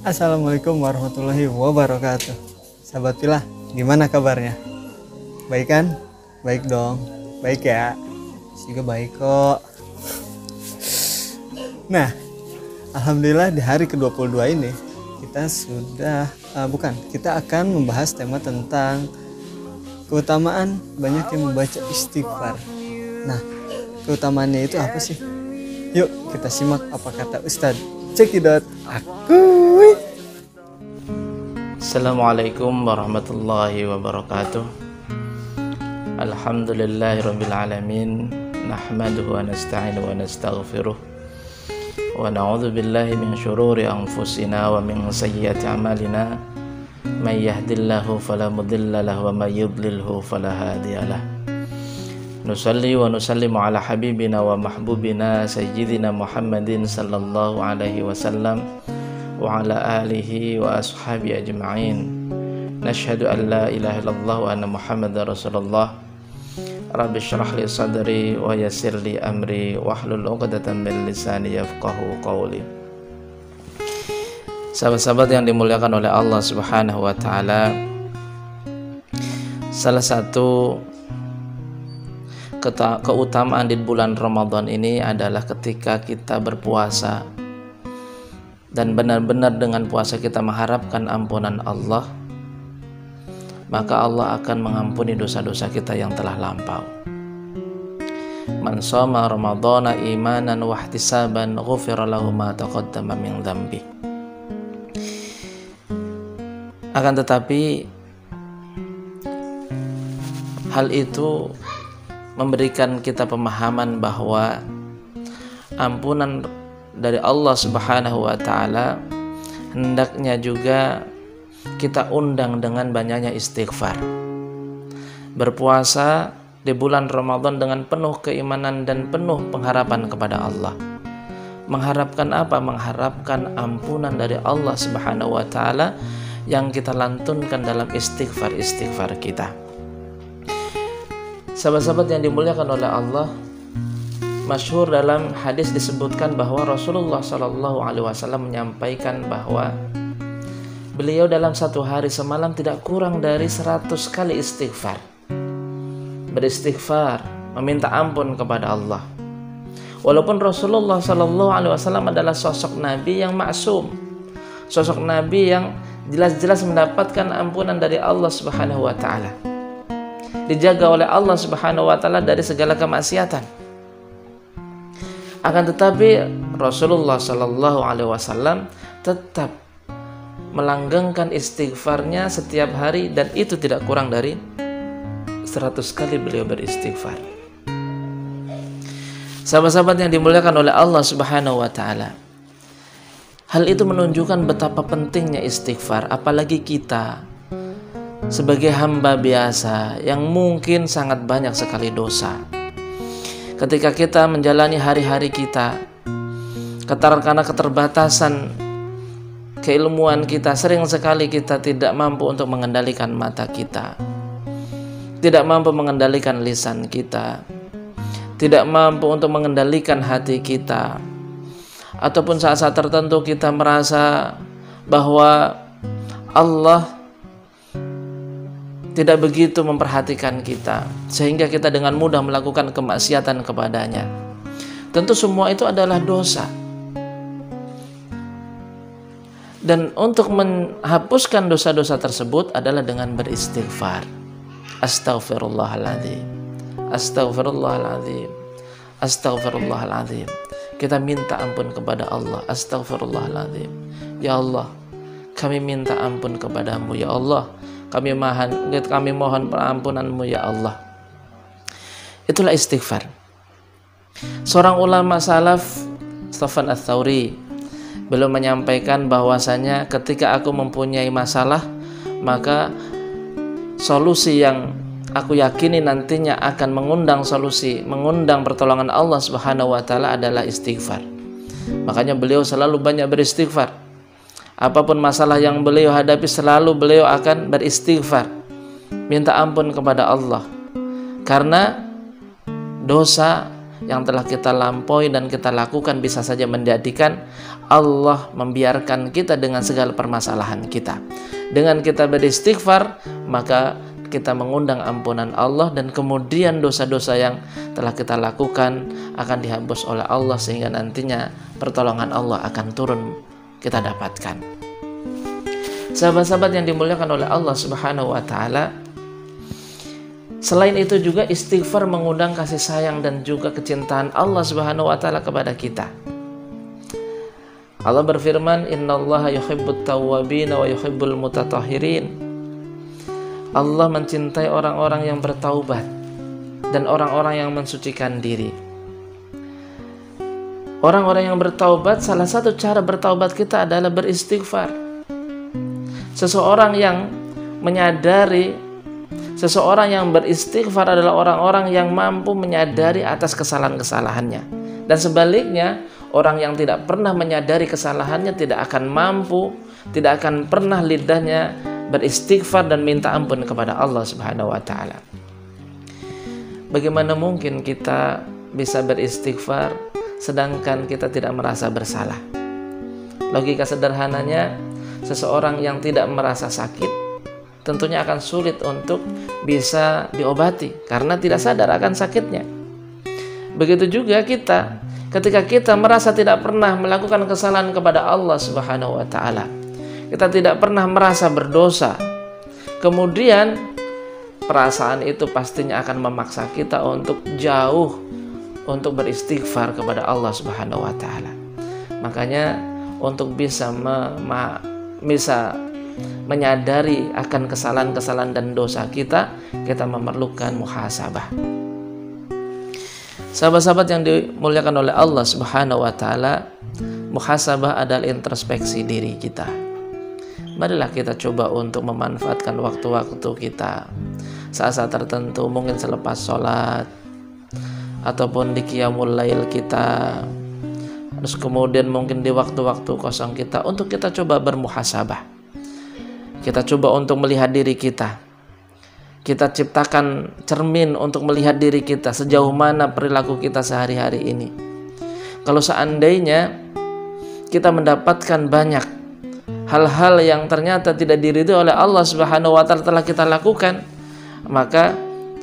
Assalamualaikum warahmatullahi wabarakatuh. Sahabat Pilah, gimana kabarnya? Baik kan? Baik dong. Baik ya? Juga baik kok. Nah, alhamdulillah di hari ke-22 ini kita sudah kita akan membahas tema tentang keutamaan banyak yang membaca istighfar. Nah, keutamaannya itu apa sih? Yuk kita simak apa kata Ustadz. Cekidot aku. Assalamualaikum warahmatullahi wabarakatuh. Alhamdulillahirabbil alamin. Nahmaduhu wa nasta'inuhu wa nastaghfiruh. Wa na'udzu billahi min syururi anfusina wa min sayyiati a'malina. May yahdihillahu fala mudilla lahu wa may yudlilhu fala hadiyalah. Nusalli wa nusallimu ala habibina wa mahbubina sayyidina Muhammadin sallallahu alaihi wasallam wa ala alihi wa ashabi ajma'in. Nashhadu an la ilaha illallah wa anna Muhammadar Rasulullah. Rabbi shrah li sadri wa yassir li amri wahlul 'uqdatam min lisani yafqahu qawli. Sahabat-sahabat yang dimuliakan oleh Allah Subhanahu wa taala, salah satu keutamaan di bulan Ramadan ini adalah ketika kita berpuasa dan benar-benar dengan puasa kita mengharapkan ampunan Allah, maka Allah akan mengampuni dosa-dosa kita yang telah lampau. Man shoma ramadhana imanan wa ihtisaban ghufira lahu ma taqaddama min dzambi. Akan tetapi hal itu memberikan kita pemahaman bahwa ampunan dari Allah Subhanahu wa taala hendaknya juga kita undang dengan banyaknya istighfar. Berpuasa di bulan Ramadan dengan penuh keimanan dan penuh pengharapan kepada Allah. Mengharapkan apa? Mengharapkan ampunan dari Allah Subhanahu wa taala yang kita lantunkan dalam istighfar kita. Sahabat-sahabat yang dimuliakan oleh Allah, masyhur dalam hadis disebutkan bahwa Rasulullah Shallallahu Alaihi Wasallam menyampaikan bahwa beliau dalam satu hari semalam tidak kurang dari 100 kali istighfar. Beristighfar, meminta ampun kepada Allah. Walaupun Rasulullah Shallallahu Alaihi Wasallam adalah sosok Nabi yang maksum, sosok Nabi yang jelas-jelas mendapatkan ampunan dari Allah Subhanahu Wa Taala, dijaga oleh Allah Subhanahu wa taala dari segala kemaksiatan. Akan tetapi Rasulullah Shallallahu alaihi wasallam tetap melanggengkan istighfarnya setiap hari, dan itu tidak kurang dari 100 kali beliau beristighfar. Sahabat-sahabat yang dimuliakan oleh Allah Subhanahu wa taala, hal itu menunjukkan betapa pentingnya istighfar, apalagi kita sebagai hamba biasa yang mungkin sangat banyak sekali dosa. Ketika kita menjalani hari-hari kita, karena keterbatasan keilmuan kita, sering sekali kita tidak mampu untuk mengendalikan mata kita, tidak mampu mengendalikan lisan kita, tidak mampu untuk mengendalikan hati kita, ataupun saat-saat tertentu kita merasa bahwa Allah tidak begitu memperhatikan kita, sehingga kita dengan mudah melakukan kemaksiatan kepadanya. Tentu semua itu adalah dosa. Dan untuk menghapuskan dosa-dosa tersebut adalah dengan beristighfar. Astaghfirullahaladzim, astaghfirullahaladzim, astaghfirullahaladzim. Kita minta ampun kepada Allah. Astaghfirullahaladzim. Ya Allah, kami minta ampun kepadamu. Ya Allah, kami mohon pengampunan-Mu ya Allah. Itulah istighfar. Seorang ulama salaf, Sufyan Ats-Tsauri, beliau menyampaikan bahwasanya ketika aku mempunyai masalah, maka solusi yang aku yakini nantinya akan mengundang pertolongan Allah Subhanahu wa taala adalah istighfar. Makanya beliau selalu banyak beristighfar. Apapun masalah yang beliau hadapi, selalu beliau akan beristighfar, minta ampun kepada Allah. Karena dosa yang telah kita lampaui dan kita lakukan bisa saja menjadikan Allah membiarkan kita dengan segala permasalahan kita. Dengan kita beristighfar, maka kita mengundang ampunan Allah, dan kemudian dosa-dosa yang telah kita lakukan akan dihapus oleh Allah, sehingga nantinya pertolongan Allah akan turun kita dapatkan. Sahabat-sahabat yang dimuliakan oleh Allah Subhanahu wa taala, selain itu juga istighfar mengundang kasih sayang dan juga kecintaan Allah Subhanahu wa taala kepada kita. Allah berfirman, "Innallaha yuhibbut tawwabin wa yuhibbul mutatahhirin." Allah mencintai orang-orang yang bertaubat dan orang-orang yang mensucikan diri. Orang-orang yang bertaubat, salah satu cara bertaubat kita adalah beristighfar. Seseorang yang menyadari, seseorang yang beristighfar adalah orang-orang yang mampu menyadari atas kesalahan-kesalahannya. Dan sebaliknya, orang yang tidak pernah menyadari kesalahannya tidak akan mampu, tidak akan pernah lidahnya beristighfar dan minta ampun kepada Allah Subhanahu wa taala. Bagaimana mungkin kita bisa beristighfar sedangkan kita tidak merasa bersalah? Logika sederhananya, seseorang yang tidak merasa sakit tentunya akan sulit untuk bisa diobati karena tidak sadar akan sakitnya. Begitu juga kita, ketika kita merasa tidak pernah melakukan kesalahan kepada Allah Subhanahu wa taala, kita tidak pernah merasa berdosa, kemudian perasaan itu pastinya akan memaksa kita untuk jauh, untuk beristighfar kepada Allah Subhanahu wa taala. Makanya untuk bisa menyadari akan kesalahan-kesalahan dan dosa kita memerlukan muhasabah. Sahabat-sahabat yang dimuliakan oleh Allah Subhanahu wa taala, muhasabah adalah introspeksi diri kita. Marilah kita coba untuk memanfaatkan waktu-waktu kita saat-saat tertentu, mungkin selepas sholat ataupun di qiyamul lail kita, terus kemudian mungkin di waktu-waktu kosong kita, untuk kita coba bermuhasabah. Kita coba untuk melihat diri kita. Kita ciptakan cermin untuk melihat diri kita, sejauh mana perilaku kita sehari-hari ini. Kalau seandainya kita mendapatkan banyak hal-hal yang ternyata tidak diridhoi oleh Allah Subhanahu wa taala telah kita lakukan, maka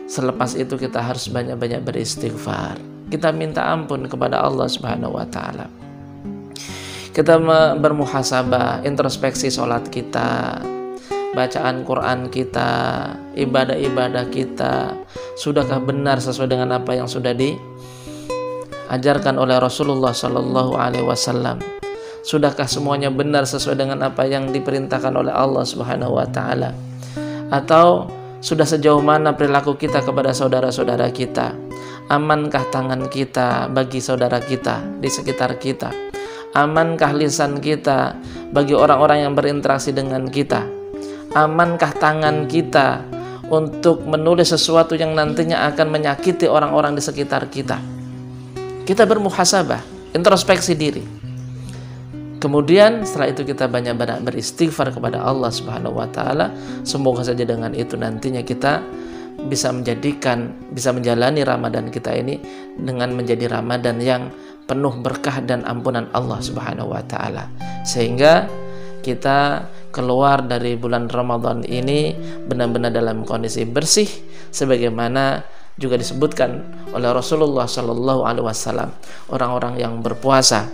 selepas itu kita harus banyak-banyak beristighfar. Kita minta ampun kepada Allah Subhanahu wa taala. Kita bermuhasabah, introspeksi sholat kita, bacaan Quran kita, ibadah-ibadah kita, sudahkah benar sesuai dengan apa yang sudah diajarkan oleh Rasulullah Sallallahu Alaihi Wasallam? Sudahkah semuanya benar sesuai dengan apa yang diperintahkan oleh Allah Subhanahu Wa Taala? Atau sudah sejauh mana perilaku kita kepada saudara-saudara kita? Amankah tangan kita bagi saudara kita di sekitar kita? Amankah lisan kita bagi orang-orang yang berinteraksi dengan kita? Amankah tangan kita untuk menulis sesuatu yang nantinya akan menyakiti orang-orang di sekitar kita? Kita bermuhasabah, introspeksi diri. Kemudian setelah itu kita banyak-banyak beristighfar kepada Allah Subhanahu wa taala. Semoga saja dengan itu nantinya kita bisa menjalani Ramadan kita ini dengan menjadi Ramadan yang penuh berkah dan ampunan Allah Subhanahu wa taala, sehingga kita keluar dari bulan Ramadan ini benar-benar dalam kondisi bersih, sebagaimana juga disebutkan oleh Rasulullah Sallallahu Alaihi Wasallam. Orang-orang yang berpuasa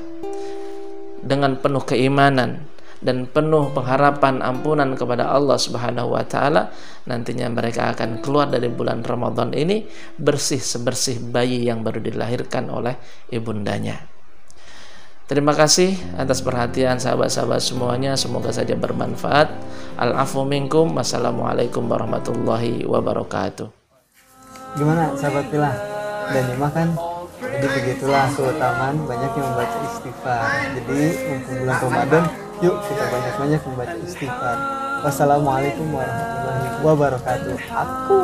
dengan penuh keimanan dan penuh pengharapan ampunan kepada Allah Subhanahu wa taala, nantinya mereka akan keluar dari bulan Ramadan ini bersih sebersih bayi yang baru dilahirkan oleh ibundanya. Terima kasih atas perhatian sahabat-sahabat semuanya, semoga saja bermanfaat. Al-afu minkum, wassalamualaikum warahmatullahi wabarakatuh. Gimana sahabat Pilah dan dimakan? Jadi begitulah keutamaan banyak yang membaca istighfar. Jadi mumpung bulan Ramadan, yuk kita banyak-banyak membaca istighfar. Wassalamualaikum warahmatullahi wabarakatuh. Aku